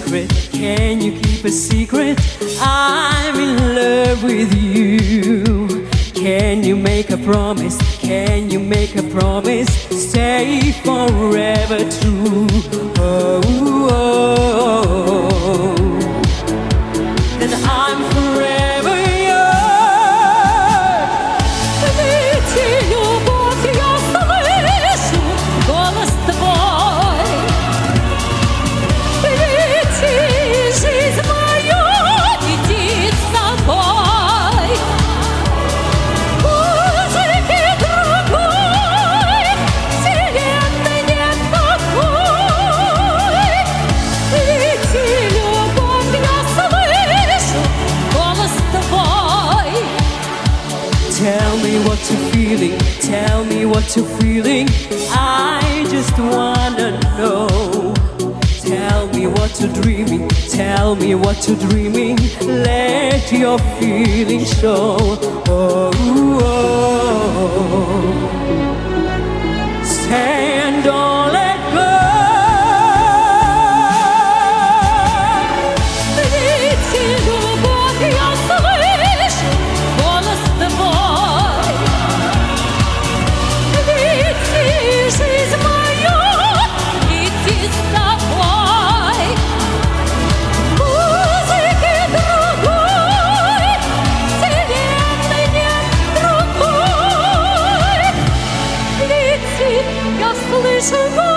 secret? Can you keep a secret? I'm in love with you. Can you make a promise? Can you make a promise? Stay forever true. Oh, oh, oh. Then I'm forever yours. Ведь любовь я слышу, голос твой. Ведь жизнь мою летит с тобой. Музыки другой, вселенной нет такой. Ведь любовь я слышу, голос твой. Tell me what you're feeling, tell me what you're feeling. I just wanna know. Tell me what you're dreaming, tell me what you're dreaming. Let your feelings show. Oh, oh. Stay and don't let go. Ведь любовь я слышу, голос твой. Ведь жизнь мою летит с тобой. Музыки другой, вселенной нет другой. Летит, я слышу.